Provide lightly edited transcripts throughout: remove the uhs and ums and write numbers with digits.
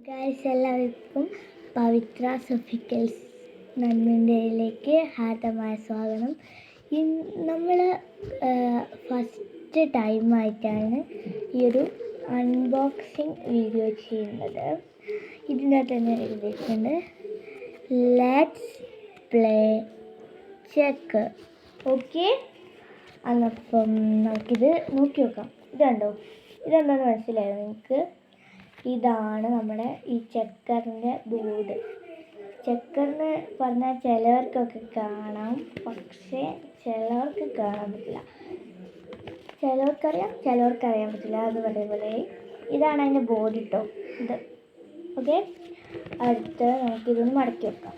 Guys, എല്ലാവർക്കും പവിത്ര സൊഫിക്കൽസ് നന്മൻ്റെയിലേക്ക് ഹാർദമായ സ്വാഗതം. നമ്മൾ ഫസ്റ്റ് ടൈമായിട്ടാണ് ഈ ഒരു അൺബോക്സിങ് വീഡിയോ ചെയ്യുന്നത്. ഇതിൻ്റെ തന്നെ എഴുതിയിട്ടുണ്ട് ലെറ്റ്സ് പ്ലേ ചെക്ക്. ഓക്കെ, അന്നപ്പം നമുക്കിത് നോക്കി നോക്കാം. ഇതുണ്ടോ, ഇതെന്താണെന്ന് മനസ്സിലായോ നിങ്ങൾക്ക്? ഇതാണ് നമ്മുടെ ഈ ചെക്കറിൻ്റെ ബോർഡ്. ചെക്കറിന് പറഞ്ഞാൽ ചിലവർക്കൊക്കെ കാണാം, പക്ഷേ ചിലവർക്ക് കാണാൻ പറ്റില്ല. ചിലവർക്കറിയാൻ പറ്റില്ല. അത് പോലെ ഇതാണ് അതിൻ്റെ ബോർഡ് കേട്ടോ. ഇത് ഓക്കെ. അടുത്ത് നമുക്കിതൊന്ന് മടക്കി വെക്കാം.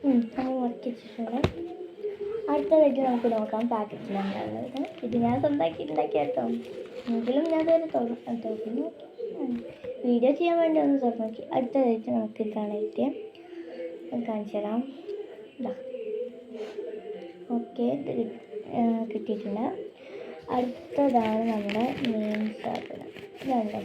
നമ്മൾ മടക്കി വെച്ചിട്ടുണ്ട്. അടുത്തതായിട്ട് നമുക്ക് നോക്കാം പാക്കറ്റിലുള്ളത്. ഇത് ഞാൻ സ്വന്തമാക്കിയിട്ടുണ്ടാക്കിയ കേട്ടോ. എങ്കിലും ഞാൻ ഇതുവരെ തുറന്നു വീഡിയോ ചെയ്യാൻ വേണ്ടി ഒന്ന് തുറന്നു നോക്കി. അടുത്തതായിട്ട് നമുക്ക് കാണാനായിട്ട് കാണിച്ചു തരാം. ഇതാ ഓക്കെ, ഇത് കിട്ടിയിട്ടുണ്ട്. അടുത്തതാണ് നമ്മുടെ മെയിൻ സാധനം. ഇതുണ്ടോ,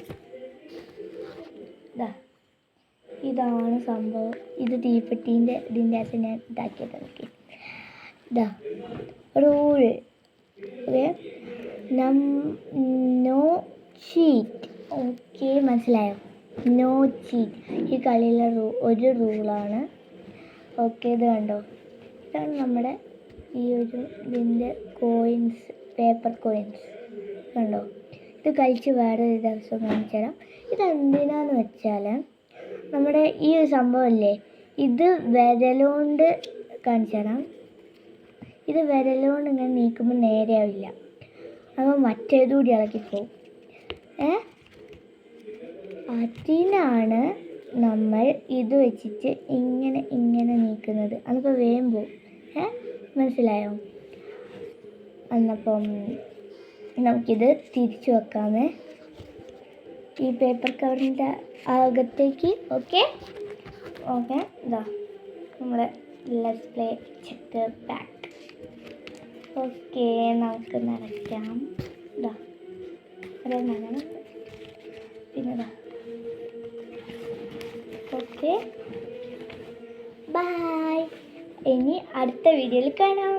ഇതാണ് സംഭവം. ഇത് തീപ്പെട്ടീൻ്റെ ഇതിൻ്റെ അകത്ത് ഞാൻ ഇതാക്കിയത്. നോക്കി, ഇതാ rule. Okay, no cheat. Okay, മനസ്സിലായോ? No cheat. ഈ കളിയിലെ ഒരു റൂളാണ്. ഓക്കെ, ഇത് കണ്ടോ, ഇതാണ് നമ്മുടെ ഈ ഒരു ഇതിൻ്റെ കോയിൻസ്, പേപ്പർ കോയിൻസ് കണ്ടോ. ഇത് കളിച്ച് വേറെ ഒരു ദിവസം കാണിച്ചു തരാം. ഇതെന്തിനാന്ന് വെച്ചാൽ നമ്മുടെ ഈ ഒരു സംഭവമില്ലേ, ഇത് വിരലുകൊണ്ട് കാണിച്ചു തരാം. ഇത് വിരലുകൊണ്ട് ഇങ്ങനെ നീക്കുമ്പോൾ നേരെയാവില്ല, അപ്പോൾ മറ്റേതുകൂടി ഇളക്കിപ്പോവും. അതിനാണ് നമ്മൾ ഇത് വെച്ചിട്ട് ഇങ്ങനെ നീക്കുന്നത്. അതിപ്പോൾ വേഗം പോവും. മനസ്സിലായോ? എന്നപ്പം നമുക്കിത് തിരിച്ചു വെക്കാമേ ഈ പേപ്പർ കവറിൻ്റെ അകത്തേക്ക്. ഓക്കെ, ഇതാ നമ്മുടെ let's play check pack. Okay, നമുക്ക് നടക്കാം. ഇതാ അതേ നടണം. പിന്നെ ഇതാ ഓക്കെ, ബൈ. ഇനി അടുത്ത വീഡിയോയിൽ കാണാം.